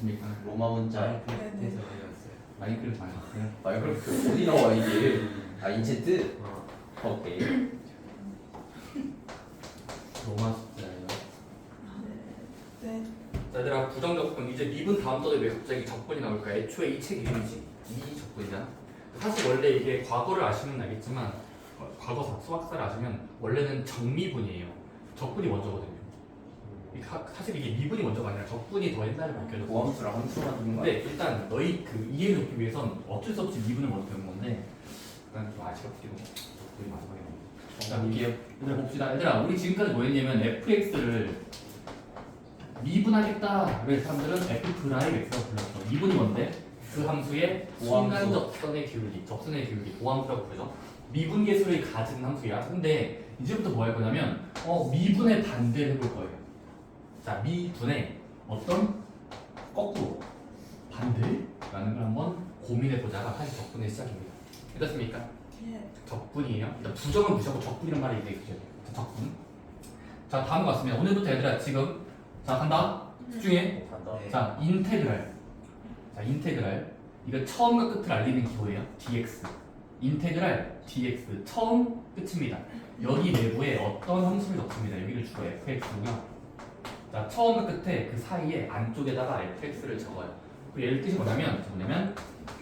됐습니까? 로마 문자 네네. 마인크래프트 아니었어요? 마이크로프트 어디 나와 이게? 아 인챈트? 오케이. 로마 숫자예요. 네. 자, 얘들아 부정적분 이제 미분 다음 떠들 왜 갑자기 적분이 나올까? 애초에 이 책 이름이지 이 적분이잖아. 사실 원래 이게 과거를 아시면 알겠지만 과거 수학사를 아시면 원래는 정미분이에요. 적분이 먼저거든요. 사실 이게 미분이 먼저가 아니라 적분이 더 옛날에 밝혀졌어. 고함수랑 함수가 되는 거야? 근데 일단 너희 그 이해를 돕기 위해선 어쩔 수 없이 미분을 먼저 배운 건데 일단 좀 아시럽기로 적분이 마지막에 나옵니다. 자, 볼게요. 얘들아 봅시다. 얘들아 우리 지금까지 뭐 했냐면 fx를 미분하겠다. 왜 사람들은 f 프라임 x라고 불렀어. 미분이 뭔데? 그 함수의 고함수. 순간 접선의 기울기, 접선의 기울기, 고함수라고 부르죠. 미분 계수를 가진 함수야. 근데 이제부터 뭐 할 거냐면 미분의 반대를 해볼 거예요. 자, 미분의 어떤 거꾸로 반대라는 걸 한번 고민해 보자가 사실 적분의 시작입니다. 됐습니까? 예. 적분이에요. 일단 부정은 무시하고 적분이란 말이 이제 있으셔야 돼요. 적분. 자, 다음 거 같습니다. 오늘부터 얘들아 지금 자 간다. 집중해. 간다. 자, 인테그랄. 자, 인테그랄. 이거 처음과 끝을 알리는 기호예요. dx. 인테그랄 dx. 처음 끝입니다. 여기 내부에 어떤 함수를 적습니다. 여기를 주로 fx고요. 자, 처음과 끝에 그 사이에 안쪽에다가 fx를 적어요. 그 얘를 뜻이 뭐냐면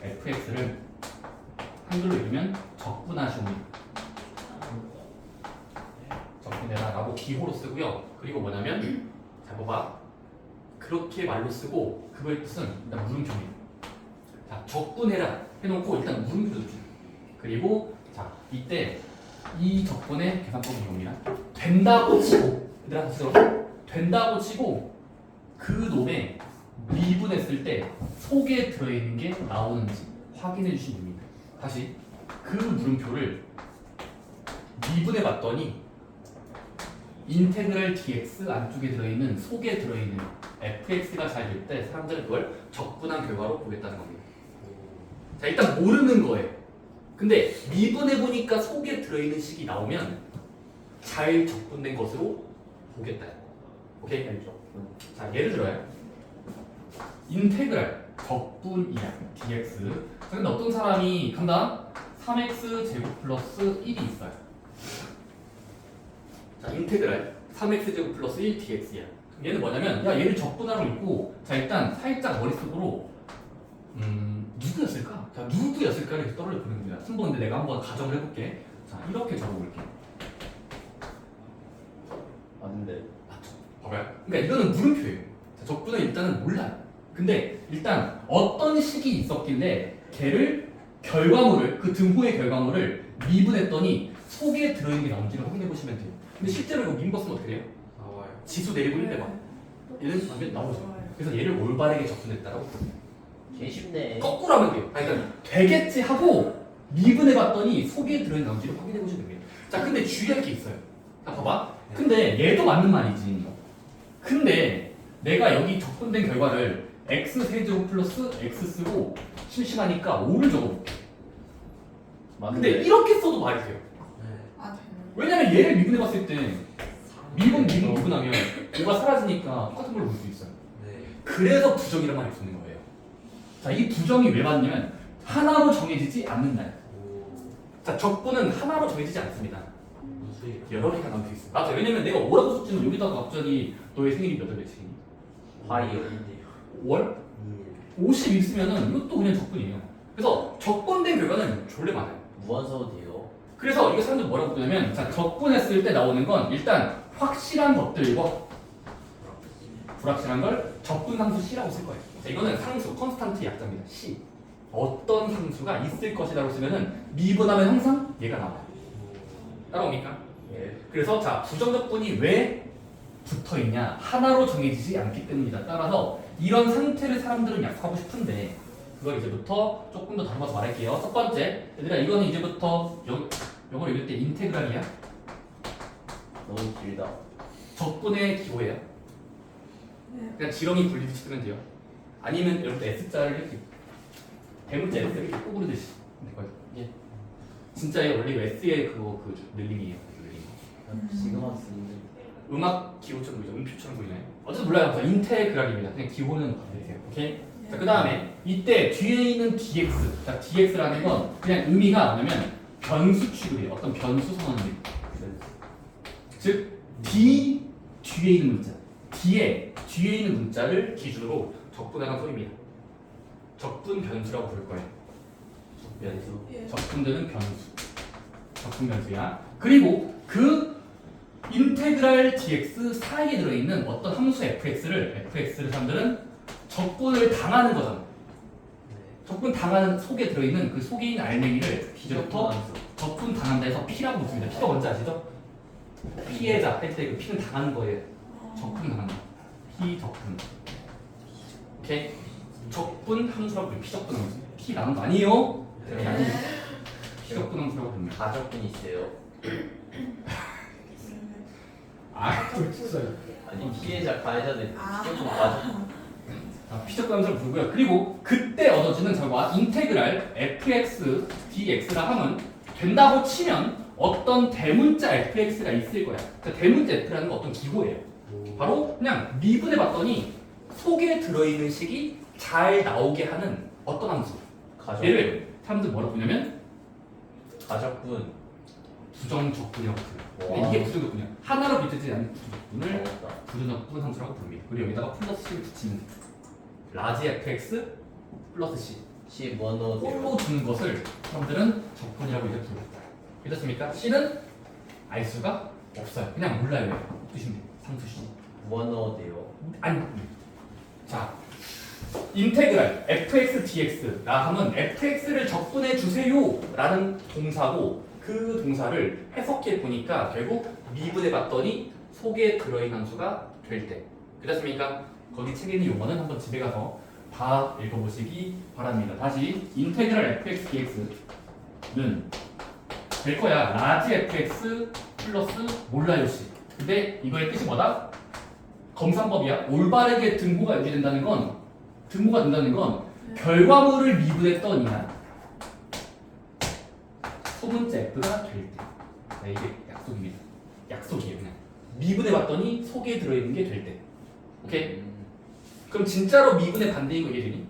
fx를 한글로 읽으면 적분하시옵니다. 적분해라 라고 기호로 쓰고요. 그리고 뭐냐면 자, 봐봐. 그렇게 말로 쓰고 그걸 뜻은 일단 물음표입니다. 자, 적분해라 해놓고 일단 물음표 줍시다. 그리고 자, 이때 이 적분의 계산법이 이겁니다. 된다고 치고 얘들아 다시 들어. 된다고 치고 그 놈에 미분했을 때 속에 들어있는 게 나오는지 확인해 주시면 됩니다. 다시 그 물음표를 미분해 봤더니 인테그랄 dx 안쪽에 들어있는 속에 들어있는 fx가 잘 될 때 사람들은 그걸 적분한 결과로 보겠다는 겁니다. 자, 일단 모르는 거예요. 근데 미분해 보니까 속에 들어있는 식이 나오면 잘 적분된 것으로 보겠다. 오케이? 알죠? 자, 예를 들어요. 인테그랄 적분이야 dx. 자, 근데 어떤 사람이 간다? 3x 제곱 플러스 1이 있어요. 자, 인테그랄 3x 제곱 플러스 1 dx야. 얘는 뭐냐면 야 얘를 적분하라고 읽고 자 일단 살짝 머릿속으로 누구였을까? 자 누구였을까를 이렇게 떠올려 보는 겁니다. 한번 근데 내가 한번 가정을 해볼게. 자 이렇게 적어볼게. 맞는데. 봐봐요. 그러니까 이거는 물음표예요. 자, 적분은 일단은 몰라요. 근데 일단 어떤 식이 있었길래 걔를 결과물을 그 등호의 결과물을 미분했더니 속에 들어있는 게 나온지를 확인해 보시면 돼요. 근데 실제로 이거 미분 쓰면 어떻게 돼요? 나와요. 지수 내리고 1 내봐. 얘는 반면 나오죠. 그래서 얘를 올바르게 접근했다라고. 개 쉽네. 거꾸로 하면 돼요. 아니, 그러니까 되겠지 하고 미분해 봤더니 속에 들어있는 나온지를 확인해 보시면 됩니다. 자, 근데 주의할 게 있어요. 자, 봐봐. 근데 얘도 맞는 말이지. 근데 내가 여기 적분된 결과를 x 세제곱 플러스 x 쓰고 심심하니까 5를 적어볼게. 근데 이렇게 써도 말이 돼요. 아, 되는. 왜냐면 얘를 미분해봤을 때 미분하면 5가 사라지니까 똑같은 걸로 볼 수 있어요. 그래서 부정이란 말이 붙는 거예요. 자, 이 부정이 왜 받냐면 하나로 정해지지 않는다. 자, 적분은 하나로 정해지지 않습니다. 여러 개가 나올 수 있어요. 맞아. 왜냐면 내가 5라고 썼지만 여기다가 갑자기 너의 생일이 몇 월이지? 화이요. 5월? 50 있으면은 이것도 그냥 적분이에요. 그래서 적분된 결과는 졸래 많아요. 무한서도 돼요. 그래서 이거 사람들 뭐라고 부르냐면 자, 적분했을 때 나오는 건 일단 확실한 것들과 불확실한 걸 적분 상수 C라고 쓸 거예요. 자, 이거는 상수, 컨스탄트 약자입니다. C. 어떤 상수가 있을 것이라고 쓰면은 미분하면 항상 얘가 나와요. 따라옵니까? 예. 그래서 자, 부정적분이 왜 붙어 있냐? 하나로 정해지지 않기 때문이다. 따라서 이런 상태를 사람들은 약속하고 싶은데 그걸 이제부터 조금 더 담아서 말할게요. 첫 번째, 얘들아 이거는 이제부터 영어로 읽을 때 인테그랄이야. 너무 길다. 적분의 기호예요. 네. 그냥 지렁이 굴리듯이 쓰면 돼요. 아니면 여러분 S자를 이렇게 대문자 S를 이렇게 꼬부르듯이 될 거예요. 예. 진짜 원래 이거 S의 그 늘림이에요. 그 늘림. 지금 쓰는데. 음악 기호처럼 보이죠? 음표처럼 보이나요? 어쨌든 몰라요. 그래서 인테그랄입니다. 그냥 기호는 받으세요. 오케이? 자, 그 다음에 이때 뒤에 있는 dx. 자, dx라는 건 그냥 의미가 뭐냐면 변수 취급이에요. 어떤 변수 선언을. 즉 d 뒤에 있는 문자. 뒤에 있는 문자를 기준으로 적분하는 소리입니다. 적분 변수라고 부를 거예요. 변수. 예. 적분되는 변수. 적분 변수야. 그리고 그 인테그랄 dx 사이에 들어있는 어떤 함수 fx를 사람들은 적분을 당하는 거잖아. 네. 적분 당하는 속에 들어있는 그 속에 있는 알맹이를 비적터 함수. 적분 당한다 해서 P라고 붙습니다. P가 뭔지 아시죠? 피해자 할 때 그 P는 당하는 거예요. 적분 당한다. P 적분. 오케이? 적분 함수라고 불러요. P적분 함수. P 나온 거 아니에요? 네. 아니에요. P적분 함수라고 부릅니다. 가적분 있어요. 아, 또 있어요. 아니 피해자 가해자들 아. 피해자 가적. P적분 함수를 부르고요. 그리고 그때 얻어지는 결과 인테그랄 fx dx라 하면 된다고 치면 어떤 대문자 fx가 있을 거야. 그러니까 대문자 f라는 건 어떤 기호예요. 바로 그냥 미분해 봤더니 속에 들어있는 식이 잘 나오게 하는 어떤 함수. 가적. 얘를 사람들 뭐라고 부르냐면 가적분. 부정적분이라고 불러요. 근데 와. 이게 부정적분이야. 하나로 비틀지 않는 부정적분을 어렵다. 부정적분 함수라고 부릅니다. 그리고 여기다가 플러스 C를 붙이면 돼. 라지 fx 플러스 C. C 뭐 넣어도 꼴로 주는 것을 사람들은 적분이라고 이제 부릅니다. 이렇습니까? C는 알 수가 없어요. 그냥 몰라요. 두시면 돼요. 상수 C. 뭐 넣어도 돼요. 아니. 자, 인테그랄 fx dx라 하면 fx를 적분해 주세요라는 동사고 그 동사를 해석해 보니까 결국 미분해 봤더니 속에 들어있는 함수가 될 때. 그렇습니까? 거기 책에 있는 용어는 한번 집에 가서 다 읽어보시기 바랍니다. 다시 인테그랄 fx dx는 될 거야. 라지 fx 플러스 몰라요 c. 근데 이거의 뜻이 뭐다? 검산법이야. 올바르게 등호가 유지된다는 건 결과물을 미분했더니나 소문자 f가 될 때. 자, 이게 약속입니다. 약속이에요. 그냥 미분해 봤더니 속에 들어있는 게 될 때. 오케이? 그럼 진짜로 미분의 반대인 거 이해되니?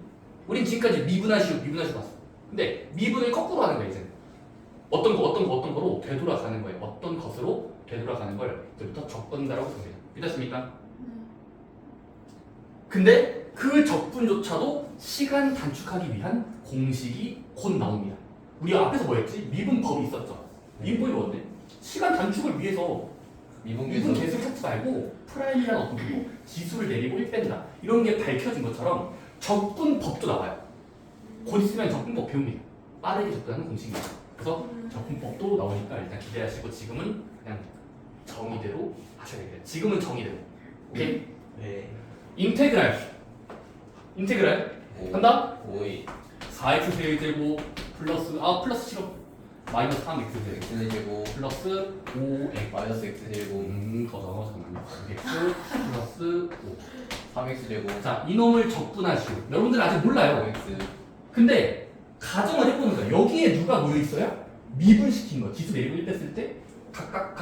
우린 지금까지 미분하시고 봤어. 근데 미분을 거꾸로 하는 거야 이제. 어떤 거로 되돌아가는 거예요. 어떤 것으로 되돌아가는 걸 이제부터 적분다라고 부릅니다. 믿었습니까? 근데 그 적분조차도 시간 단축하기 위한 공식이 곧 나옵니다. 우리 앞에서 뭐였지? 미분법이 있었죠. 미분법이 뭔데? 시간 단축을 위해서 미분 미분계수. 계수를 찾지 말고 프라임이라는 어떤 거 지수를 내리고 1 뺀다. 이런 게 밝혀진 것처럼 적분법도 나와요. 곧 있으면 적분법 배웁니다. 빠르게 접근하는 공식입니다. 그래서 적분법도 나오니까 일단 기대하시고 지금은 그냥 정의대로 하셔야 돼요. 지금은 정의대로. 오케이? 네. 인테그랄 한다? 오이. 4x 세제곱 플러스 싫어. 마이너스 3x 세제곱 X는 제곱 플러스 5x 마이너스 X 제곱 더더 잠깐만요. x 플러스 3X 제곱 5. 자, 이놈을 적분하시오. 여러분들 아직 몰라요. 5X 근데 가정을 해보는 거야. 여기에 누가 모여 있어요? 미분시킨 거. 지수 내리고 1 뺐을 때 각각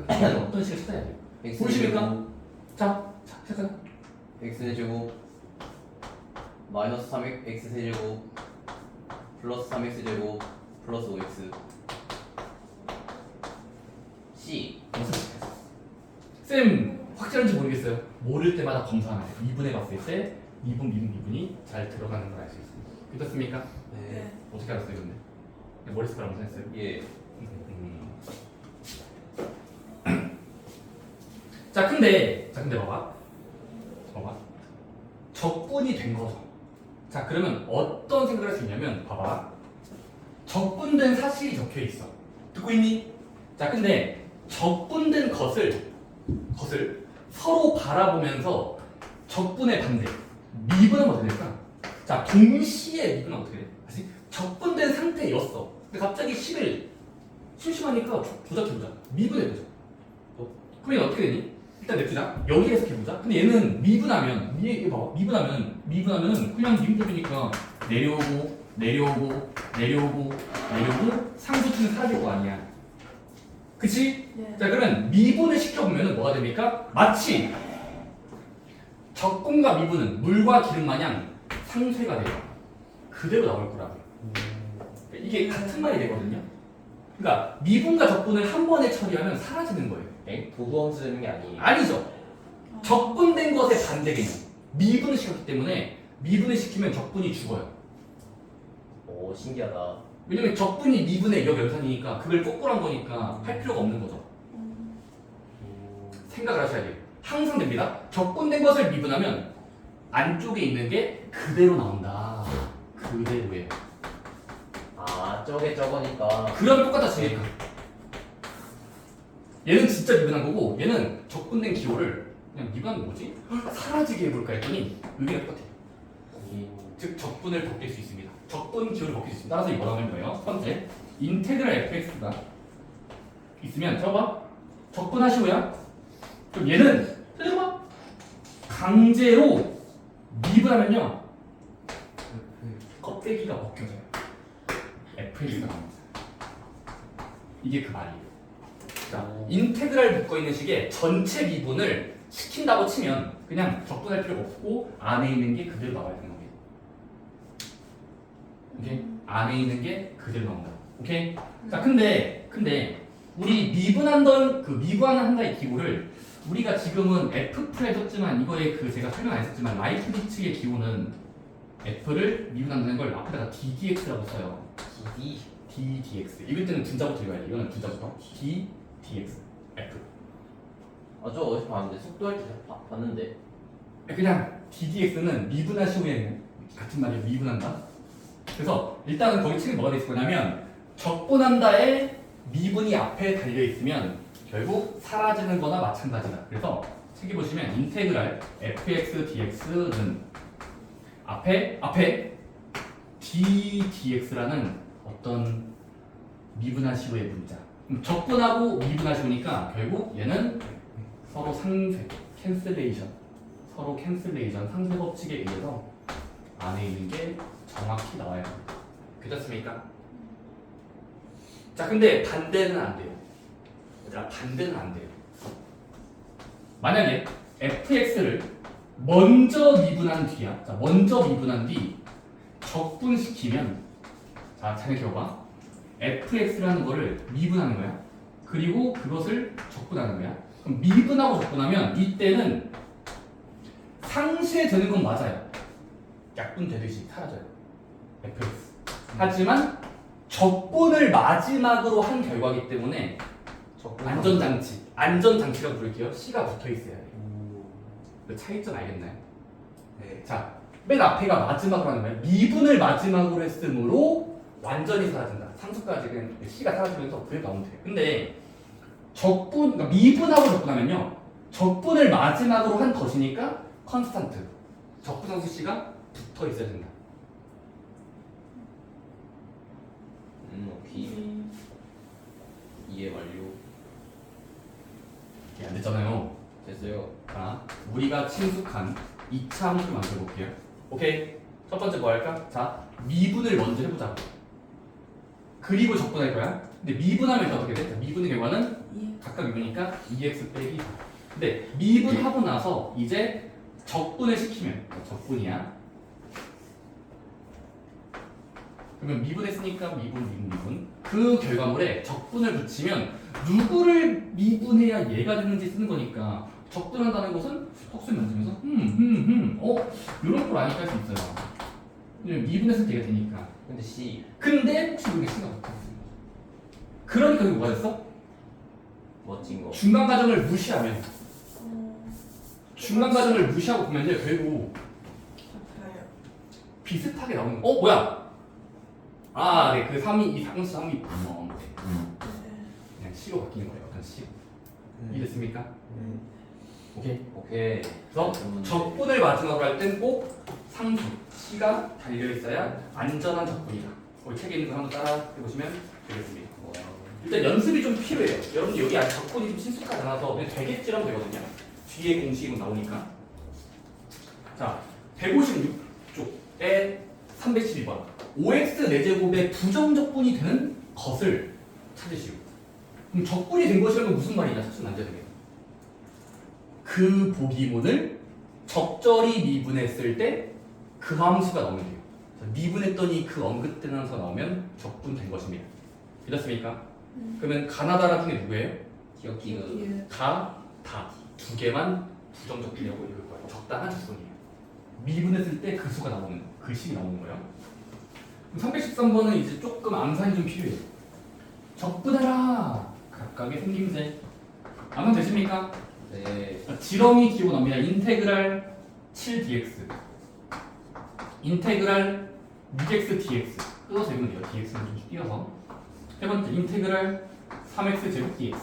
어떤 식을 찾아야 돼요. X 보이십니까? 제곱 자, 잠깐. X는 제곱 마이너스 3X 세제곱 플러스 3X 제곱 플러스 5X C 쌤 확실한지 모르겠어요. 모를 때마다 검사하면 돼요. 미분해 봤을 때 미분이 잘 들어가는 걸 알 수 있습니다. 믿었습니까? 네. 어떻게 알았어요, 근데? 머릿속으로 한번 했어요. 예. 자, 근데 봐봐. 적분이 된 거죠. 자, 그러면 어떤 생각을 할 수 있냐면, 봐봐. 적분된 사실이 적혀 있어. 듣고 있니? 자, 근데 적분된 것을 서로 바라보면서 적분의 반대, 미분하면 어떻게 될까? 자, 동시에 미분하면 어떻게 돼? 다시 적분된 상태였어. 근데 갑자기 식을 심심하니까 조작해보자. 미분해보자. 그러면 어떻게 되니? 일단 냅두자. 여기 해석해보자. 근데 얘는 미분하면 이거 봐봐. 미분하면 그냥 미분법이니까 내려오고 상수치는 사라질 거 아니야. 그치? 예. 자, 그러면 미분을 시켜보면 뭐가 됩니까? 마치 적분과 미분은 물과 기름 마냥 상쇄가 돼요. 그대로 나올 거라고요. 이게 같은 말이 되거든요. 그러니까 미분과 적분을 한 번에 처리하면 사라지는 거예요. 도구함수 되는 게 아니에요. 아니죠. 적분된 것의 반대 개념. 미분을 시켰기 때문에 미분을 시키면 적분이 죽어요. 오 신기하다. 왜냐면 적분이 미분의 역연산이니까 그걸 거꾸로 한 거니까 할 필요가 없는 거죠. 생각을 하셔야 돼요. 항상 됩니다. 적분된 것을 미분하면 안쪽에 있는 게 그대로 나온다. 그대로예요. 아 저게 저거니까. 그럼 똑같아지니까. 얘는 진짜 미분한 거고 얘는 적분된 기호를 그냥 미분한 거 뭐지? 사라지게 해볼까 했더니 의미가 똑같아요. 즉 적분을 벗길 수 있습니다. 적분 기호를 벗길 수 있습니다. 따라서 이거 뭐라고 하는 거예요? 첫 번째, 인테그랄 fx가 있으면 저봐 적분하시고요. 그럼 얘는 봐 강제로 미분하면요 껍데기가 벗겨져요. fx가 나옵니다. 이게 그 말이에요. 자, 인테그랄 묶어 있는 식의 전체 미분을 시킨다고 치면 그냥 적분할 필요가 없고 안에 있는 게 그대로 나와야 되는 겁니다. 오케이? 안에 있는 게 그대로 나온다. 오케이? 자, 근데 우리 미분한던 그 미분한다의 기호를 우리가 지금은 F-를 했었지만 이거에 그 제가 설명 안 했었지만 라이프니츠의 기호는 F를 미분한다는 걸 앞에다가 ddx라고 써요. ddx. 읽을 때는 분자부터 읽어야 돼. 이거는 분자부터. ddx. F. 아 저 어디서 봤는데 속도할 때 봤는데. 그냥 ddx는 미분하시오에 같은 말이에요. 미분한다. 그래서 일단은 거기 책에 뭐가 돼 있을 거냐면 적분한다에 미분이 앞에 달려 있으면 결국 사라지는 거나 마찬가지다. 그래서 책에 보시면 인테그랄 fx dx는 앞에 ddx라는 어떤 미분하시오의 문자. 적분하고 미분하시오니까 결국 얘는 서로 상쇄, 서로 캔슬레이션 상쇄 법칙에 의해서 안에 있는 게 정확히 나와야 합니다. 괜찮습니까? 자, 근데 반대는 안 돼요. 얘들아, 반대는 안 돼요. 만약에 fx를 먼저 미분한 뒤야. 자, 먼저 미분한 뒤 적분시키면 자, 잘 기억봐. fx라는 거를 미분하는 거야. 그리고 그것을 적분하는 거야. 그럼 미분하고 적분하면 이때는 상쇄되는 건 맞아요. 약분되듯이 사라져요. fx. 하지만 적분을 마지막으로 한 결과이기 때문에 안전장치라고 부를게요. C가 붙어 있어야 돼요. 그 차이점 알겠나요? 네. 자, 맨 앞에가 마지막으로 하는 거예요. 미분을 마지막으로 했으므로 완전히 사라진다. 상수까지 그냥 C가 사라지면서 그게 나오면 돼요. 근데 그러니까 미분하고 적분하면요. 적분을 마지막으로 한 것이니까 컨스탄트. 적분상수 C가 붙어 있어야 된다. 오케이. 이해 완료. 이게 안 됐잖아요. 됐어요. 자, 우리가 친숙한 2차 함수를 만들어 볼게요. 오케이. 첫 번째 뭐 할까? 자, 미분을 먼저 해보자. 그리고 적분할 거야. 근데 미분하면 어떻게 돼? 미분의 결과는 각각 미분이니까 2x 빼기 4. 근데 미분하고 나서 이제 적분을 시키면 적분이야. 그러면 미분했으니까 미분. 그 결과물에 적분을 붙이면 누구를 미분해야 얘가 되는지 쓰는 거니까 적분한다는 것은 턱수를 만들면서 이런 걸 아니까 할 수 있어요. 왜냐면 미분했을 때 얘가 되니까. 근데 C. 근데 혹시 우리가 C가 붙어 있어. 그러니까 이거 뭐가 됐어? 멋진 거. 중간 과정을 무시하면 중간 과정을 무시하고 보면 이제 결국 같아요. 비슷하게 나오는 거. 뭐야? 아, 네, 그 3이 이 상수 3이 네. 그냥 C로 바뀌는 거예요. 어떤 C. 이해됐습니까? 오케이. 오케이. 그래서 적분을 마지막으로 할 땐 꼭 상수 C가 달려 있어야 안전한 적분이다. 우리 책에 있는 거 한번 따라 해보시면 되겠습니다. 일단 연습이 좀 필요해요. 여러분들 여기 아직 적분이 좀 친숙하지 않아서 그냥 되겠지라면 되거든요. 뒤에 공식이 나오니까. 자, 156쪽에 312번. 5x 4제곱의 부정적분이 되는 것을 찾으시오. 그럼 적분이 된 것이라는 건 무슨 말이냐? 사실 앉아야 되겠다. 그 보기문을 적절히 미분했을 때 그 함수가 나오면 돼요. 자, 미분했더니 그 언급된 함수가 나오면 적분된 것입니다. 이렇습니까? 그러면 가나다라 중에 누구예요? 기억기그. 다 두 개만 부정적분이라고 읽을 거예요. 적당한 적분이에요. 미분했을 때 그 수가 나오는 그 식이 나오는 거예요. 313번은 이제 조금 암산이 좀 필요해요. 적분해라 각각의 생김새 암산되십니까? 네. 지렁이 기호 나옵니다. 인테그랄 7dx 인테그랄 6x dx 뜯어서 읽으면 돼요. dx는 좀 띄어서. 세 번째 인테그랄 3x 제곱 dx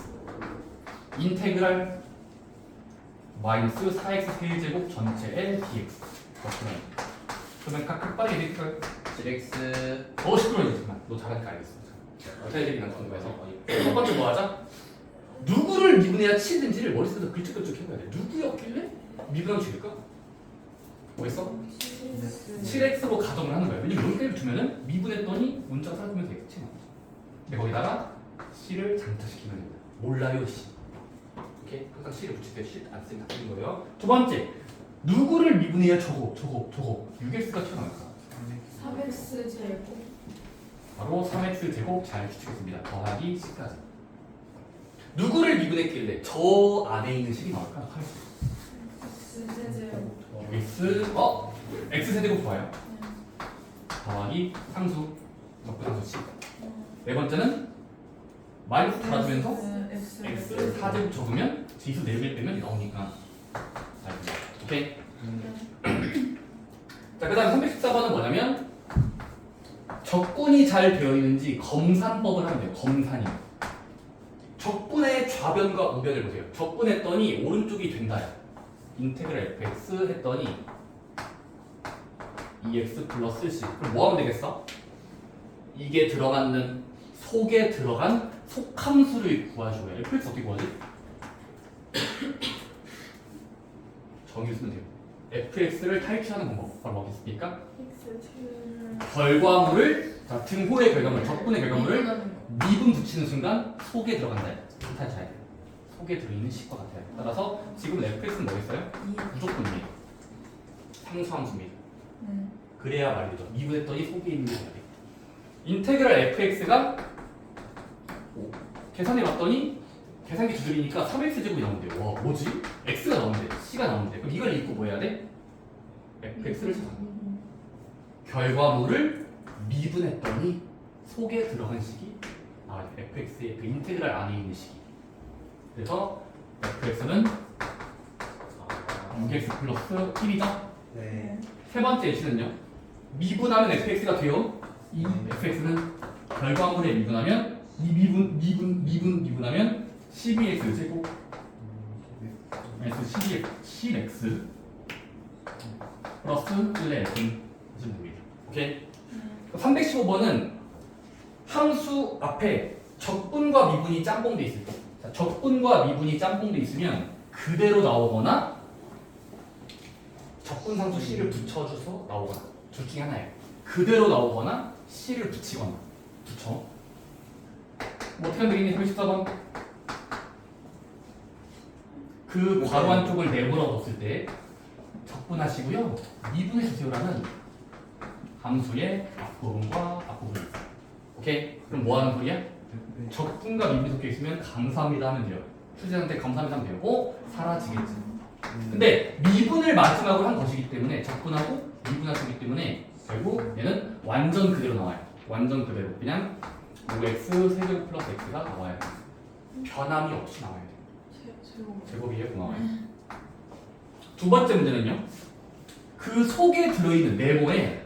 인테그랄 마이너스 4x 세제곱 전체의 dx 그러면 각각 빠르게 읽을까요? 7x. 더 시끄러워지지만 너 잘하니까 알겠어. 어떻게 되긴 궁금해서 첫 번째 뭐 하자? 누구를 미분해야 7인지를 머릿속에서 글쭉글쭉 해봐야 돼. 누구였길래 미분하면 7일까? 뭐했어? 7x로 가정을 하는 거야. 왜냐면 여기까지 두면은 미분했더니 문자가 사라지면서 x치 나오지. 근데 거기다가 c를 장착시키면 됩니다. 몰라요 c. 오케이? 항상 c를 붙일 때 c 안 쓰면 다 쓰는 거예요. 두 번째 누구를 미분해야 저거 6x가 튀어나올까? 3x 제곱. 바로 3x 제곱 잘 추측했습니다. 더하기 c까지. 누구를 미분했길래 저 안에 있는 식이 나올까? x 제곱. x x 세제곱 좋아요. 더하기 상수 적분상수 c. 네 번째는 마이너스 달아주면서 x 4제곱 적으면 지수 4개 빼면 나오니까. 알겠습니다. 오케이. 자, 그 다음 314번은 뭐냐면 적분이 잘 되어 있는지 검산법을 하면 돼요. 검산이. 적분의 좌변과 우변을 보세요. 적분했더니 오른쪽이 된다야. 인테그랄 fx 했더니 2x 플러스 c. 그럼 뭐 하면 되겠어? 이게 들어가는 속에 들어간 속함수를 구하시고요. fx 어떻게 구하지? 정의를 쓰면 돼요. fx를 탈취하는 방법 바로 뭐겠습니까? 결과물을 자, 등호의 결과물, 적분의 결과물을 미분 붙이는 순간 속에 들어간다. 탈취해야 돼요. 속에 들어있는 식과 같아요. 따라서 지금 fx는 뭐겠어요? 무조건이에요. 상수함수입니다. 그래야 말이 되죠. 미분했더니 속에 있는 게 돼야 돼요. 인테그랄 fx가 계산해봤더니 계산기 두드리니까 3x 제곱이 나오는데 와 뭐지? x가 나오는데 c가 나오는데 그럼 이걸 읽고 뭐 해야 돼? fx를 찾아. 결과물을 미분했더니 속에 들어간 식이 fx의 그 인테그랄 안에 있는 식이. 그래서 fx는 6x 플러스 1이죠. 네. 세 번째 예시는요. 미분하면 fx가 돼요. 이 fx는 결과물에 미분하면 이 미분하면 12x 제곱 s 10x 플러스 1의 f는 됩니다. 오케이? 315번은 함수 앞에 적분과 미분이 짬뽕돼 있을 때, 자, 적분과 미분이 짬뽕돼 있으면 그대로 나오거나 적분 상수 c를 붙여줘서 나오거나 둘 중에 하나예요. 그대로 나오거나 c를 붙이거나 붙여. 뭐 어떻게 하면 되겠니? 34번. 그 괄호 안쪽을 내버려 뒀을 때 적분하시고요. 미분해 주세요라는 함수의 앞부분과 앞부분이 있어요. 오케이? 그럼 뭐 하는 소리야? 적분과 미분이 섞여 있으면 감사합니다 하면 돼요. 출제자한테 감사합니다 하면 돼요. 사라지겠지. 근데 미분을 마지막으로 한 것이기 때문에 적분하고 미분하시기 때문에 결국 얘는 완전 그대로 나와요. 완전 그대로 그냥 5x 세제곱 플러스 x가 나와요. 변함이 없이 나와야 돼요. 제곱이에요. 고마워요. 두 번째 문제는요. 그 속에 들어있는 네모에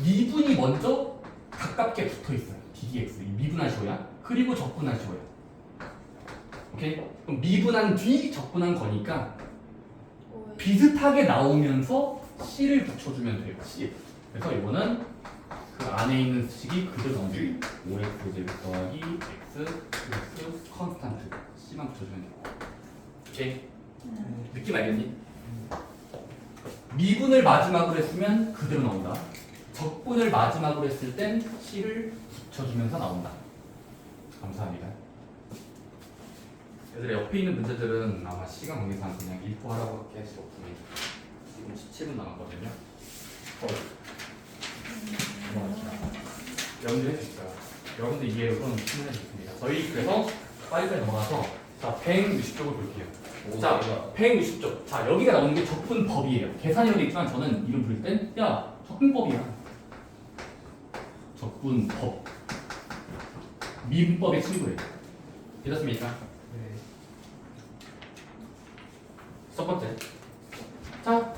미분이 먼저 가깝게 붙어있어요. ddx 이 미분하시고요. 그리고 적분하시고요. 오케이? 그럼 미분한 뒤 적분한 거니까 비슷하게 나오면서 c를 붙여주면 돼요. c. 그래서 이거는 그 안에 있는 식이 그대로 나오는 거예요. 5x 제곱 더하기 x 플러스 컨스탄트 c만 붙여주면 돼요. 오케이? 느낌 알겠니? 미분을 마지막으로 했으면 그대로 나온다. 적분을 마지막으로 했을 땐 c를 붙여주면서 나온다. 감사합니다. 얘들아 옆에 있는 문제들은 아마 시간 관계상 그냥 읽고 하라고 할게 할 수 없으니 지금 17분 남았거든요. 여러분들 해주시죠. 여러분들 이해로 좀 신문해 주겠습니다. 저희 그래서 빨리빨리 넘어가서 자 160쪽을 볼게요. 자 160쪽. 자 여기가 나오는 게 적분법이에요. 계산이라고 돼 있지만 저는 이름 부를 땐 야 적분법이야. 적분법. 미분법의 친구예요. 되셨습니까? 네. 첫 번째. 자,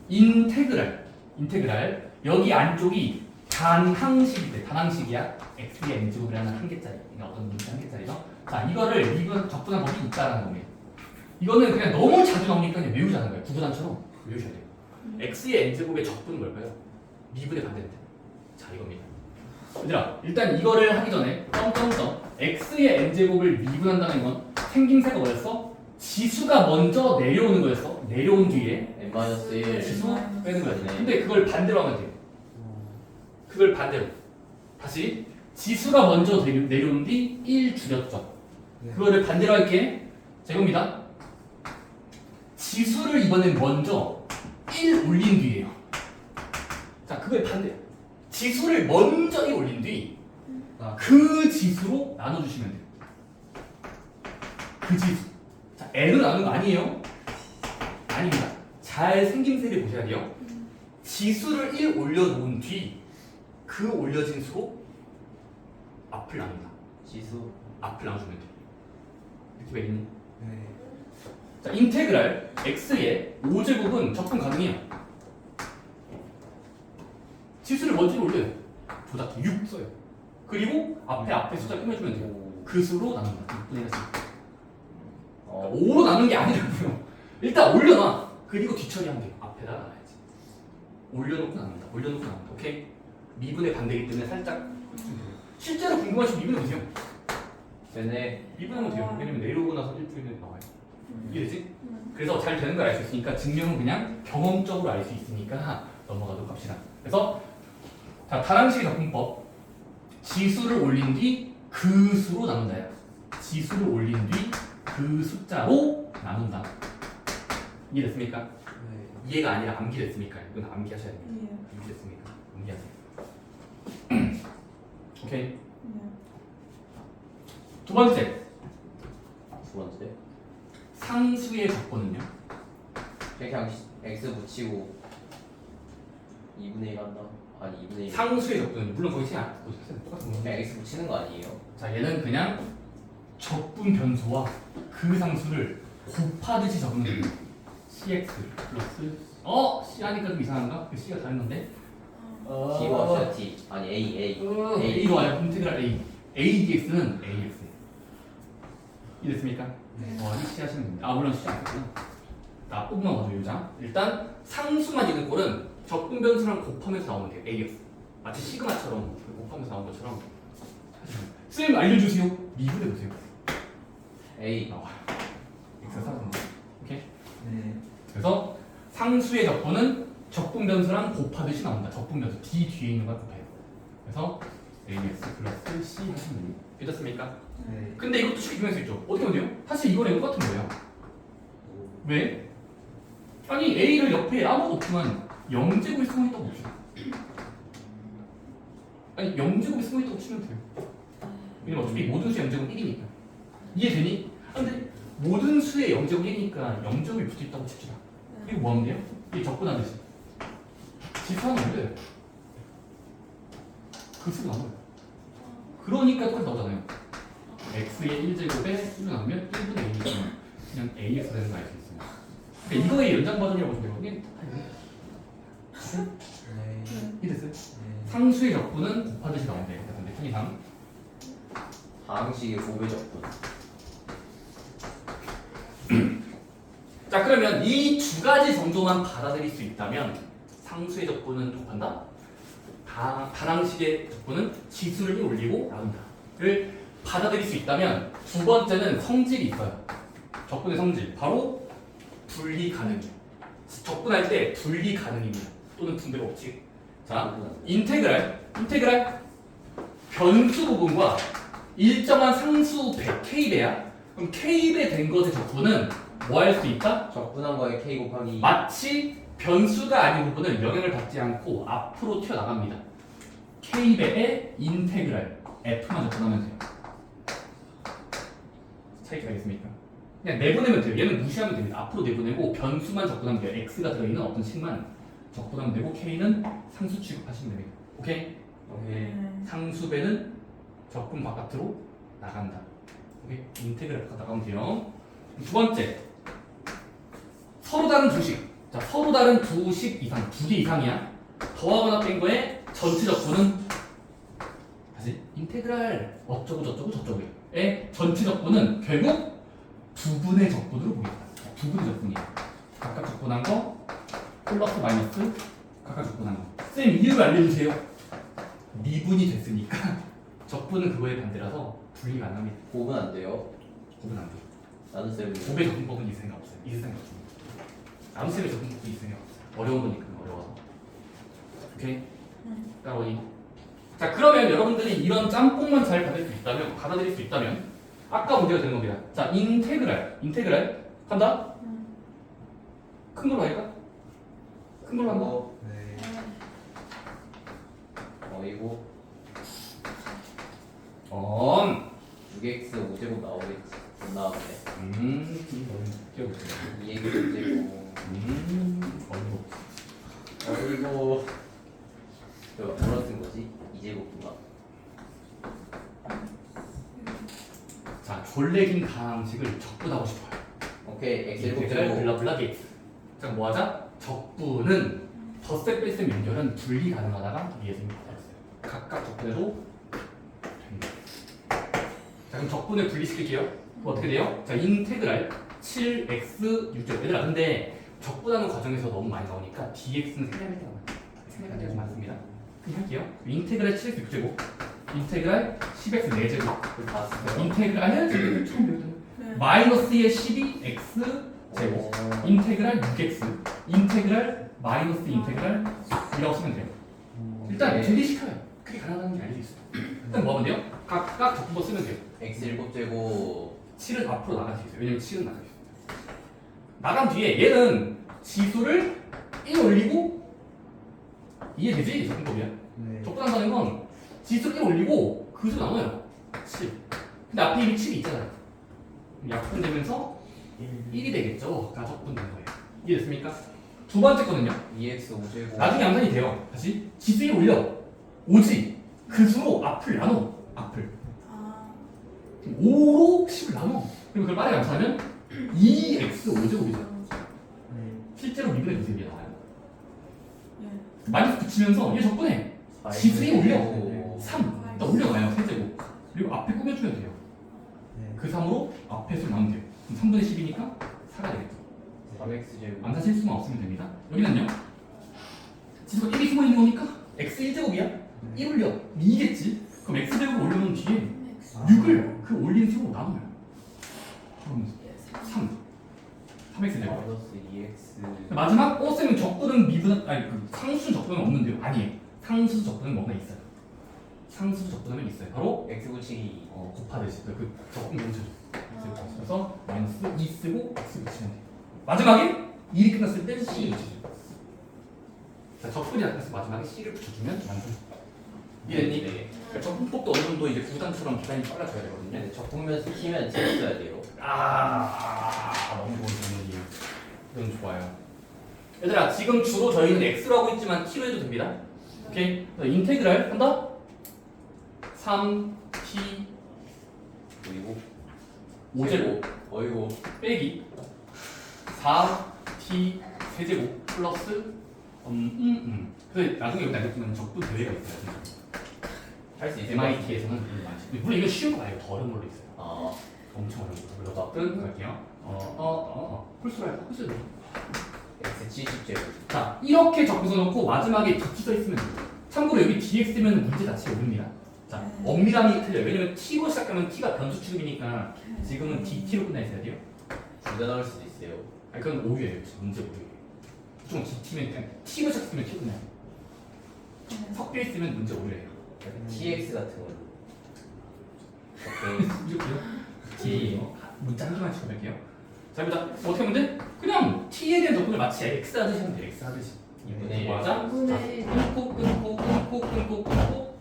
인테그랄. 여기 안쪽이 단항식이 돼. 단항식이야. x의 n제곱이라는 한 개짜리. 이게 어떤 문제 한 개짜리죠? 자, 이거를 미분 적분한 법이 있다라는 겁니다. 이거는 그냥 너무 자주 나오니까 그냥 외우자는 거예요. 구구단처럼 외우셔야 돼요. x의 n제곱의 적분은 뭘까요? 미분의 반대인데. 자, 이겁니다. 얘들아, 일단 이거를 하기 전에 점점점 x의 n제곱을 미분한다는 건 생김새가 뭐였어? 지수가 먼저 내려오는 거였어. 내려온 뒤에 n-1 지수 빼는 거야. 네. 근데 그걸 반대로 하면 돼요. 그걸 반대로. 다시 지수가 먼저 내려온 뒤 1 줄였죠. 네. 그거를 반대로 할게. 자, 이겁니다. 지수를 이번엔 먼저 1 올린 뒤에요. 자, 그거의 반대. 지수를 먼저 1 올린 뒤 그 지수로 나눠주시면 돼요. 그 지수. 자, n으로 나누는 거 아니에요? 아닙니다. 잘 생김새를 보셔야 돼요. 지수를 1 올려놓은 뒤 그 올려진 수로 앞을 나눈다. 지수. 앞을 나눠주면 돼요. 이렇게 왜 있니? 네. 자, 인테그랄 x의 5제곱은 적분 가능해요. 지수를 먼저 올려요. 조작기 6 써요. 그리고 앞에 숫자 꾸며주면 돼요. 그 수로 나눈다. 6분의 1. 5로 나누는 게 아니라고요. 일단 올려놔. 그리고 뒤처리하면 돼요. 앞에다 놔야지. 올려놓고 나눈다. 올려놓고 나눈다. 오케이? 미분의 반대이기 때문에 살짝 실제로 궁금하시면 미분해 보세요. 네네. 미분하면 돼요. 왜냐면 내려오고 나서 1분의 나와요. 이해되지? 그래서 잘 되는 걸 알 수 있으니까 증명은 그냥 경험적으로 알 수 있으니까 넘어가도록 합시다. 그래서 자, 다항식의 적분법. 지수를 올린 뒤 그 수로 나눈다요. 지수를 올린 뒤 그 숫자로 나눈다. 이해됐습니까? 네. 이해가 아니라 암기됐습니까? 이건 암기하셔야 됩니다. 예. 암기됐습니까? 암기하세요. 오케이. 예. 두 번째. 두 번째. 상수의 적분은요? 그냥 x 붙이고 2분의 1 한다. 아니 2분의 1. 상수의 적분은 물론 거기 그냥 똑같은 그냥 건데. x 붙이는 거 아니에요? 자, 얘는 그냥 적분 변수와 그 상수를 곱하듯이 적으면 돼요. cx 플러스 c 하니까 좀 이상한가? 그 c가 다른 건데. t와 합쳐 t. 아니 a. A로 와요. 인테그랄 A. A dx는 ax. 이해됐습니까? 네. 이 c 하시면 됩니다. 아, 물론 c 안 했구나. 나쁘구나 봐도 유자. 일단 상수만 있는 꼴은 적분 변수랑 곱하면서 나오면 돼요. ax. 마치 시그마처럼 곱하면서 나온 것처럼. 쌤 알려주세요. 미분해 보세요. a. 나와요. x가 사라진다. 오케이? 네. 그래서 상수의 적분은 적분 변수랑 곱하듯이 나온다. 적분 변수 d 뒤에 있는 걸 곱해요. 그래서 ax 플러스 c 하시면 됩니다. 되셨습니까? 네. 근데 이것도 쉽게 구할 수 있죠. 어떻게 하면 돼요? 사실 이거랑 이거 똑같은 거예요. 왜? 아니 a를 옆에 아무것도 없지만 0제곱이 숨어 있다고 봅시다. 아니 0제곱이 숨어 있다고 치면 돼요. 왜냐면 어차피 모든 수의 0제곱은 1이니까. 이해되니? 근데 모든 수의 0제곱 1이니까 0제곱이 붙어있다고 칩시다. 이거 뭐 하면 돼요? 이게 적분하듯이 지수하면 안 돼요. 그 수가 나와요. 그러니까 똑같이 나오잖아요. x의 1제곱에 1로 나누면 1분의 1이니까 그냥 ax 되는 거 알 수 있어요. 그러니까 이거의 연장 버전이라고 보시면 돼요. 네. 이해됐어요? 네. 상수의 적분은 곱하듯이 나온대요. 근데 편의상 다항식의 고배 적분. 자, 그러면 이 두 가지 정도만 받아들일 수 있다면 상수의 적분은 곱한다. 다항식의 적분은 지수를 올리고 나눈다를 받아들일 수 있다면 두 번째는 성질이 있어요. 적분의 성질. 바로 분리 가능. 적분할 때 분리 가능입니다. 또는 분배가 없지. 자, 인테그랄 변수 부분과 일정한 상수 100 K배야. 그럼 K배 된 것의 적분은 뭐 할 수 있다? 적분한 거에 k 곱하기 마치 변수가 아닌 부분을 영향을 받지 않고 앞으로 튀어나갑니다. K배의 인테그랄 F만 적분하면 돼요. 차이가 알겠습니까? 그냥 내보내면 돼요. 얘는 무시하면 됩니다. 앞으로 내보내고 변수만 적분하면 돼요. X가 들어있는 어떤 식만 적분하면 되고 K는 상수 취급하시면 됩니다. 오케이? 오케이. 상수배는 적분 바깥으로 나간다. 오케이? 인테그랄 바깥 나가면 돼요. 두 번째, 서로 다른 두식. 자, 서로 다른 두식 이상, 2개 이상이야. 더하거나 뺀 거에 전체 적분은 다시 인테그랄 어쩌고 저쩌고 저쩌고의 전체 적분은 결국 부분의 적분으로 보인다. 부분의 적분이야. 각각 적분한 거 플러스 마이너스 각각 적분한 거. 쌤 이유를 알려주세요. 미분이 됐으니까 적분은 그거에 반대라서 분리가 안 합니다. 곱은 안 돼요. 구분 안 돼. 나는 쌤. 곱의 적분법은 이 생각 없어요. 이 세상에 없습니다. 아무 쌤의 적분법이 이 생각 없어요. 어려운 거니까 어려워서. 오케이? 따로 이. 자 그러면 여러분들이 이런 짬뽕만 잘 받아들일 수 있다면 아까 문제가 되는 겁니다. 자 인테그랄 한다? 큰 걸로 할까? 큰 걸로 한다? 네. 이거 6x 5제곱 나오겠지. 안 나왔네. 끼워볼게요. 2x 5제곱. 어이구. 이거 뭐라 쓴 거지? 2제곱인가? 자 졸래 긴 강식을 적분하고 싶어요. 오케이. x 인테그랄 7제곱. 블라블라 게이트. 자 뭐하자? 적분은 덧셈 뺄셈 연결은 분리 가능하다가 위에서 받았어요. 각각 적분해도 됩니다. 자 그럼 적분을 분리시킬게요. 그럼 어떻게 돼요? 자 인테그랄 7x 6제곱. 얘들아 근데 적분하는 과정에서 너무 많이 나오니까 dx는 생략할 때가 많아요. 생략할 때가 좀 많습니다. 그럼 할게요. 인테그랄 7x 6제곱, 인테그랄 10x 4제곱, 그걸 다 쓰세요? 인테그랄 아니야 처음 배웠잖아. 마이너스의 12x 제곱, 인테그랄 6x, 인테그랄 마이너스 인테그랄 이라고 쓰면 돼요. 일단 분리시켜요. 그게 가능한 게 알수 있어요. 일단 뭐 하면 돼요? 각각 적분법 쓰면 돼요. x 7제곱. 7은 앞으로 나갈 수 있어요. 왜냐면 7은 나갈 수 있어요. 나간 뒤에 얘는 지수를 1 올리고 이해되지? 적분법이야. 네. 적분한다는 건 지수를 1 올리고 그 수 나눠요. 7. 근데 앞에 이미 7이 있잖아요. 그럼 약분되면서 1이 되겠죠. 가 적분된 거예요. 이해됐습니까? 두 번째 거는요. 2x 5제곱. 나중에 양산이 돼요. 다시 지수 1 올려. 오지. 그 수로 앞을 나눠. 앞을. 5로 10을 나눠. 그리고 그걸 빠르게 양산하면 2x 5제곱이죠. 실제로 미분의 모습이 나와요. 마이너스 붙이면서 얘 적분해. 지수에 올려. 3. 일단 올려가요. 세제곱. 그리고 앞에 꾸며주면 돼요. 그 3으로 앞에 수를 나누면 돼요. 그럼 3분의 10이니까 4가 되겠죠. 3x 제곱. 암산 실수만 없으면 됩니다. 여기는요. 지수가 1이 숨어 있는 거니까 x 1제곱이야. 1 올려. 2겠지. 그럼 x 제곱 올려놓은 뒤에 6을 그 올린 수로 나눠요. 그럼 3. 3x 제곱. 마이너스 2x. 마지막 쌤은 적분은 미분 아니 그 상수 적분은 없는데요. 아니에요. 상수 적분은 뭐가 있어요. 상수 적분하면 있어요. 바로 x 붙이기. 곱하듯이 그 적분 문제. 그래서 마이너스 2 쓰고 x 붙이면 돼요. 마지막에 1이 끝났을 때 c 붙이죠. 자 적분이 나타나서 마지막에 c를 붙여주면 완성. 이해됐니? 네. 그러니까 적분법도 어느 정도 이제 구단처럼 계산이 빨라져야 되거든요. 네. 적분면 시키면 재밌어야 돼요. 너무 좋은 질문이에요. 이건 좋아요. 얘들아 지금 주로 저희는 x로 하고 있지만 t로 해도 됩니다. 오케이? 그래서 인테그랄 한다? 3t 그리고 5제곱 어이구. 빼기 4t 세제곱 플러스 그래서 나중에 여기 알려주면 적분 대회가 있어요. 할 수 있을 것 MIT에서는 물론 이거 쉬운 거 아니에요. 더 어려운 걸로 있어요. 아. 엄청 어려운 거. 그래서 어떤 갈게요. 홀수로 할까? 홀수로 해요. x 70제곱. 자 이렇게 적어서 놓고 마지막에 dt 써 있으면 돼요. 참고로 여기 dx면 문제 자체가 옳습니다. 자 엄밀함이 틀려요. 왜냐면 t로 시작하면 t가 변수 취급이니까 지금은 dt로 끝나 있어야 돼요. 둘다 나올 수도 있어요. 아니 그건 오류예요. 문제 오류예요. 보통 dt면 그냥 t로 시작하면 t 끝나요. 섞여 있으면 문제 오류예요. tx 같은 건. 오케이. 이렇게요. 문자 한 개만 쳐볼게요. 자, 보자. 어떻게 하면 돼? 그냥 t에 대한 적분을 마치 x 하듯이 하면 돼. x 하듯이. 2분의 1. 맞아? 분의 끊고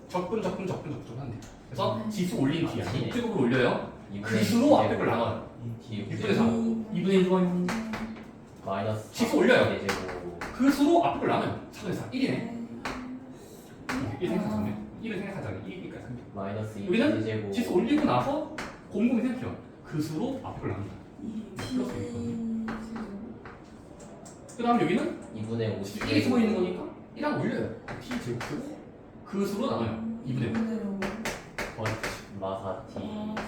적분 하면 돼. 그래서 지수 올린 뒤에 T네. 목적으로 올려요. 2분의 그 수로 1 앞에 걸 나눠요. 6분의 3. 2. 2분의 1 좋아요. 마이너스 지수 올려요. 4제곱. 그 수로 앞에 걸 나눠요. 4분의 4. 1이네. 1 생각하면 1을 생각하자면 1이니까 3. 마이너스 2 여기는 제곱. 지수 올리고 나서 곰곰이 생각해요. 그 수로 앞에 걸 나눈다. 플러스 그 다음 여기는 2분의 5 지수 1이 숨어 있는 거니까 1하고 올려요. t 제곱 쓰고 그 수로 나눠요. 2분의 5. 마사 T.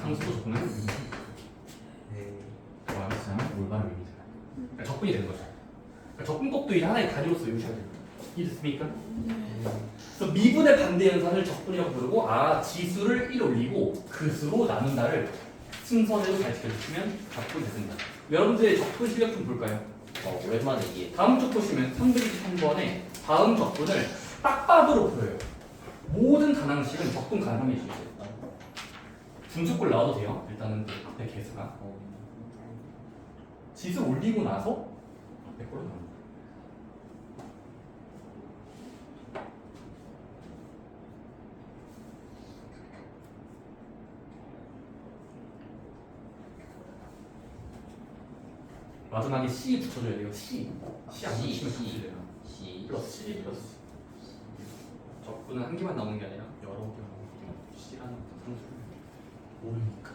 상수도 적분은 좋아하시면 올바른 의미잖아. 그러니까 적분이 되는 거죠. 그러니까 적분법도 이제 하나의 단위로서 외우셔야 돼요. 이해됐습니까? 그래서 미분의 반대 연산을 적분이라고 부르고 지수를 1 올리고 그 수로 나눈다를 순서대로 잘 지켜주시면 적분이 됐습니다. 여러분들의 적분 실력 좀 볼까요? 오랜만에 이게 다음 쪽 보시면 323번에 다음 적분을 딱밥으로 풀어요. 모든 가능식은 적분 가능함이 있어요. 분수꼴 나와도 돼요. 일단은 그 앞에 개수가 지수 올리고 나서 앞에 꼴로 나옵니다. 마지막에 C 붙여줘야 돼요. C 안 C, 붙이면 C. C 돼요. C. 플러스 C 플러스 C. 적분은 한 개만 나오는 게 아니라 여러 개 나오는 게 C라는 상수를 모르니까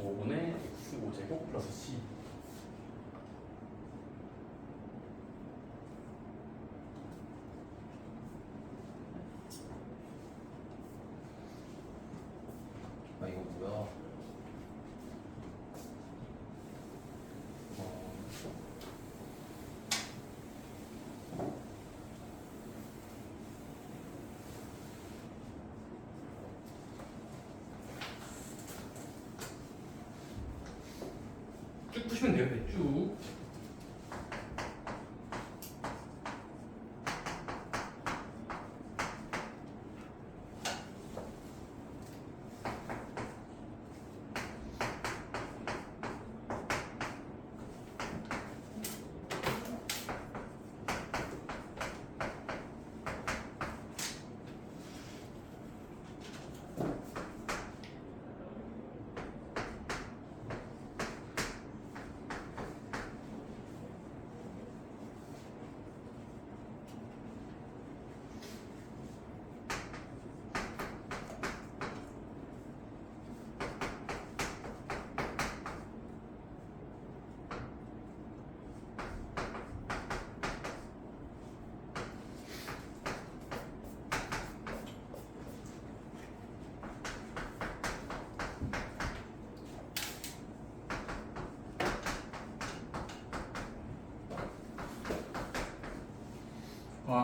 5분의 x 5제곱 플러스 c. 이거 뭐야? 쭉 푸시면 돼요. 네, 쭉.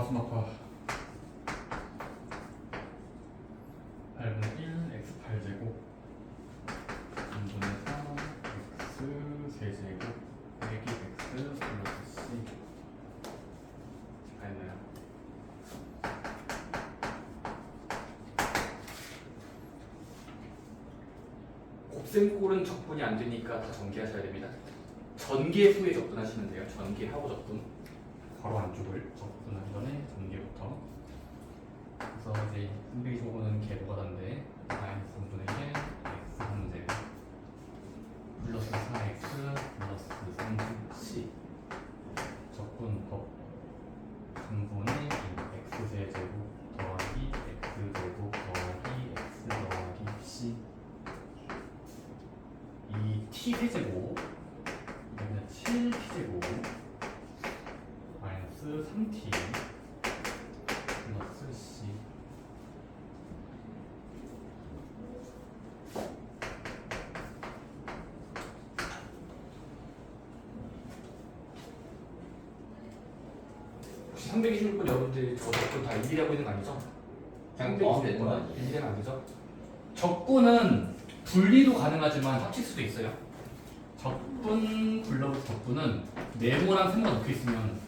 숨 아파. 8분의 1 x 8제곱 3분의 3 x 세제곱 빼기 x 플러스 c. 알나요? 곱셈꼴은 적분이 안 되니까 다 전개하셔야 됩니다. 전개 후에 적분하시면 돼요. 전개하고 적분. 괄호 안쪽을 적분하기 전에 전개부터. 그래서 이제 325번은 개도가다인데 마이너스 3분의 1 x 3제곱 플러스 4x 플러스 3c 적분법 3분의 2 x 세제곱 더하기 x 제곱 더하기 x 더하기 c 이 t 세제곱 여기는 7t제곱 마이너스 3t 플러스 c 혹시 326번 여러분들 저 적분 다 일일하고 있는 거 아니죠? 그냥 더하면 되는 거 아니에요? 일일하면 안 되죠? 적분은 분리도 가능하지만 합칠 수도 있어요. 적분 플러스 적분은 네모랑 세모가 넣혀 있으면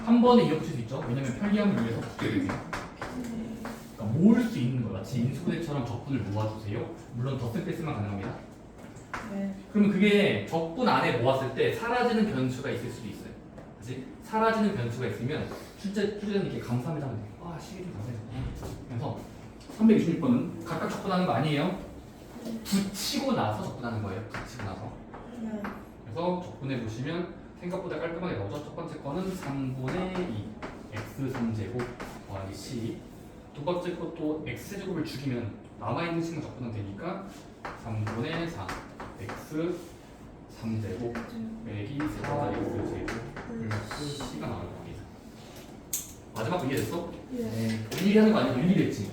한 번에 이어붙일 수 있죠. 왜냐면 편리함을 위해서 붙게 되면. 그러니까 모을 수 있는 거 마치 인수분해처럼 적분을 모아주세요. 물론 덧셈 뺄셈만 가능합니다. 네. 그러면 그게 적분 안에 모았을 때 사라지는 변수가 있을 수도 있어요. 그치? 사라지는 변수가 있으면 출제자님 이렇게 감사합니다 하면 돼요. 아 시계 좀 감사해요. 그래서 326번은 각각 적분하는 거 아니에요. 붙이고 나서 적분하는 거예요. 붙이고 나서. 네. 그래서 적분해 보시면 생각보다 깔끔하게 나오죠. 첫 번째 거는 3분의 2 x 3제곱 더하기 c. 두 번째 것도 x제곱을 죽이면 남아있는 식만 적분하면 되니까 3분의 4 x 3제곱 빼기 4 x제곱 플러스 c가 나올 겁니다. 마지막 거 이해됐어? 예. 일일이 하는 거 아니고 일일이 했지?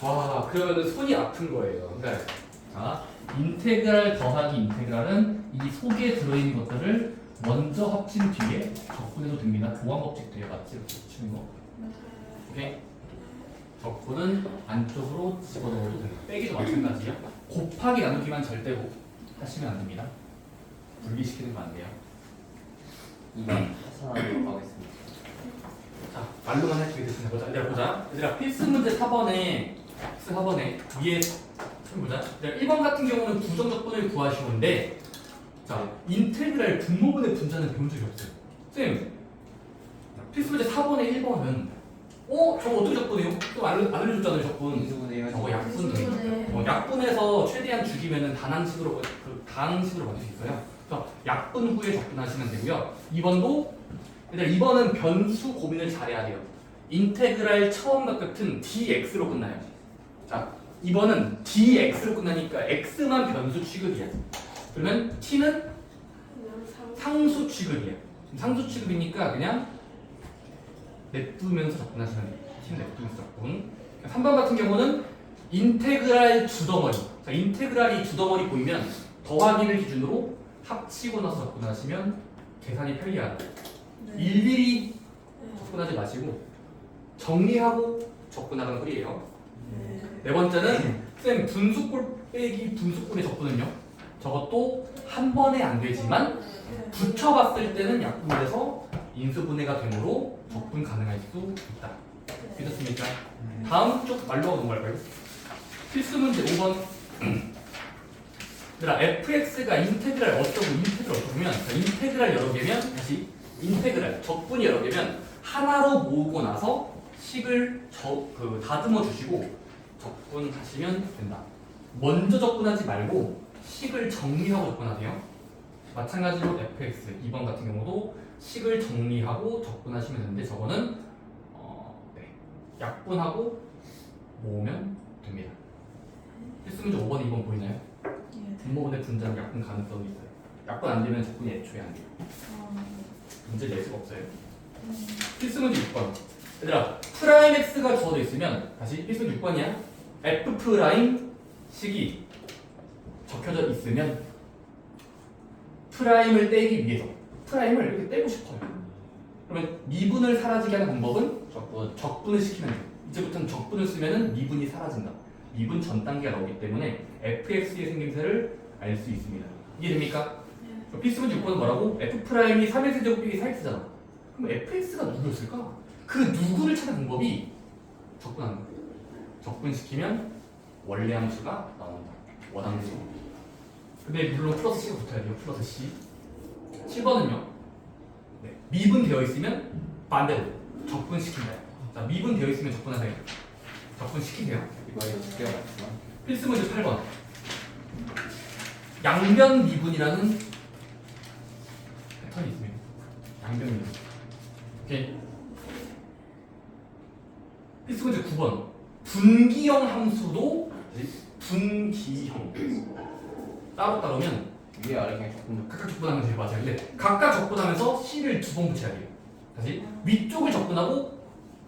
와 그러면 손이 아픈 거예요. 그러니까 자 인테그랄 더하기 인테그랄은 이 속에 들어있는 것들을 먼저 합친 뒤에 적분해도 됩니다. 교환 법칙 뒤에 맞지? 이렇게 치는 거. 오케이? 적분은 안쪽으로 집어넣어도 됩니다. 빼기도 마찬가지야. 곱하기 나누기만 절대로 하시면 안 됩니다. 분리시키는 거 안 돼요. 2번 하산하도록 하겠습니다. 자, 말로만 할 수 있겠습니다. 보자. 얘들아 보자. 얘들아 필수 문제 4번에 위에 보자. 얘들아 1번 같은 경우는 부정적분을 구하시는데 자, 인테그랄 분모분의 분자는 배운 적이 없어요. 쌤, 필수 문제 4번에 1번은 저거 어떻게 적분해요? 또 알려줬잖아요, 적분. 인수분해요. 저거 약분. 인수분해. 약분해서 최대한 죽이면은 단항식으로 만들 수 있어요. 그래서 약분 후에 적분하시면 되고요. 2번도 얘들아 2번은 변수 고민을 잘해야 돼요. 인테그랄 처음과 끝은 dx로 끝나요. 자, 2번은 dx로 끝나니까 x만 변수 취급이야. 그러면 t는 상수 취급이야. 상수 취급이니까 그냥 냅두면서 적분하시면 돼요. t는 냅두면서 적분. 3번 같은 경우는 인테그랄 두덩어리. 자, 인테그랄이 두덩어리 보이면 더하기를 기준으로 합치고 나서 적분하시면 계산이 편리하다. 일일이 적분하지 마시고 정리하고 적분하는 꼴이에요. 네 번째는 쌤 분수꼴 빼기 분수꼴의 적분은요. 저것도 한 번에 안 되지만 붙여봤을 때는 약분돼서 인수분해가 되므로 적분 가능할 수 있다. 믿었습니까? 다음 쪽 말로 넘어갈까요? 필수 문제 5번. 얘들아 fx가 인테그랄 어쩌고 인테그랄 어쩌면 인테그랄 여러 개면 다시 인테그랄 적분이 여러 개면 하나로 모으고 나서 식을 다듬어 주시고 적분하시면 된다. 먼저 적분하지 말고 식을 정리하고 적분하세요. 마찬가지로 fx 2번 같은 경우도 식을 정리하고 적분하시면 되는데 저거는 약분하고 모으면 됩니다. 필수 문제 5번, 2번 보이나요? 분모분의 분자는 약분 가능성이 있어요. 약분 안 되면 적분이 애초에 안 돼요. 문제 낼 수가 없어요. 필수 문제 6번. 얘들아, 프라임 x가 주어져 있으면 다시 필수 문제 6번이야. f 프라임 식이 적혀져 있으면 프라임을 떼기 위해서 프라임을 이렇게 떼고 싶어요. 그러면 미분을 사라지게 하는 방법은 적분을 시키면 돼요. 이제부터는 적분을 쓰면은 미분이 사라진다. 미분 전 단계가 나오기 때문에 fx의 생김새를 알 수 있습니다. 이해됩니까? 필수 문제 6번은 뭐라고? f 프라임이 3x 제곱 빼기 4x잖아. 그럼 fx가 누구였을까? 그 누구를 찾는 방법이 적분하는 거예요. 적분시키면 원래 함수가 나온다. 원함수. 근데 물론 플러스 c가 붙어야 돼요. 플러스 c. 7번은요. 미분되어 있으면 반대로 적분시킨다. 자, 미분되어 있으면 적분하세요. 적분시키세요. 이번에 두개 맞지만 필수 문제 8번. 양변 미분이라는 패턴이 있습니다. 양변 미분. 오케이. 필수 문제 9번. 분기형 함수도 분기형 따로 따르면 위에 아래 그냥 적분 각각 적분하면 돼요. 맞아요. 근데 각각 적분하면서 c를 두 번 붙여야 돼요. 다시 위쪽을 적분하고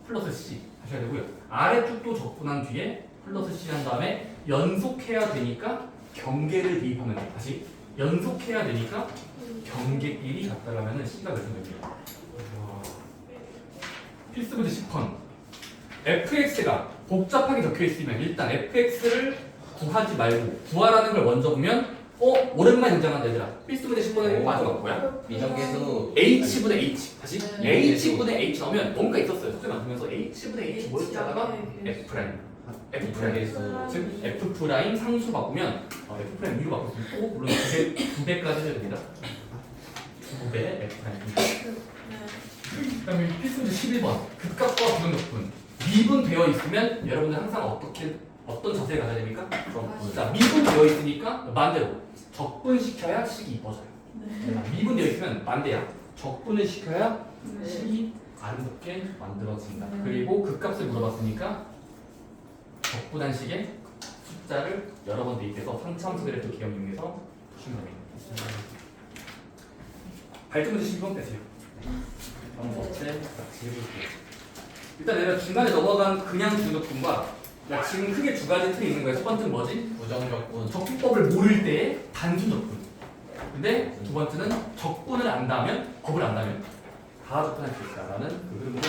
플러스 c 하셔야 되고요. 아래쪽도 적분한 뒤에 플러스 c 한 다음에 연속해야 되니까 경계를 대입하면 돼요. 다시 연속해야 되니까 경계끼리 갖다라면 c가 결정됩니다. 필수 문제 10번. fx가 복잡하게 적혀 있으면 일단 fx를 구하지 말고 구하라는 걸 먼저 보면 오랜만에 등장한 얘들아. 필수문제 10번의 마지막 뭐야? 미정계수 H분의 H. 다시 네. H분의 H 나오면 뭔가 있었어요. 숙제 만들면서 H분의 H 뭐였지 하다가 네. F 프라임. F 프라임. 미정계수 즉 F 프라임 상수 바꾸면 F 프라임 위로 바꿀 수 있고 물론 두 배까지 해야 됩니다. 두 배 F 프라임. 그다음에 필수문제 11번 극값과 부등격분 미분되어 있으면 여러분들 항상 어떤 자세를 가져야 됩니까? 자 미분되어 있으니까 반대로 적분시켜야 식이 이뻐져요. 미분되어 있으면 반대야. 적분을 시켜야 식이 아름답게 만들어진다. 네. 그리고 극값을 물어봤으니까 적분한 식의 숫자를 여러 번 대입해서 상차함수 그래프 기억 이용해서 푸시면 됩니다. 발전문제 12번 빼세요. 다음 번째 해볼게요. 일단 내가 중간에 넘어간 그냥 중적분과 지금 크게 두 가지 틀이 있는 거예요. 첫 번째는 뭐지? 부정적분 적분법을 모를 때의 단순 적분. 근데 두 번째는 적분을 안다면, 법을 안다면 다 적분할 수 있다라는 그 흐름으로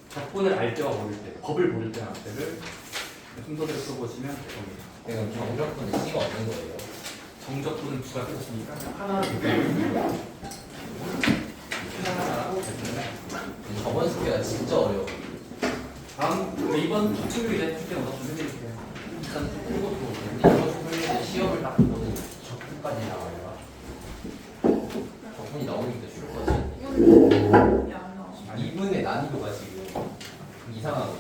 적분을 알 때와 모를 때, 법을 모를 때랑 알 때를 순서대로 써보시면 됩니다. 그럼 정적분은 C가 없는 거예요. 정적분은 두 가지 있으니까 하나를 볼게요. 하나라고 저번 숙제가 진짜 어려워. 다음 이번 토요일에 숙제 먼저 좀 해드릴게요. 일단 그것도 이거 수능에 시험을 딱 보고 적분까지 나와요. 적분이 나오니까 쉬울 거지. 이거는 안 나와. 2분의 난이도가 지금 이상하거든.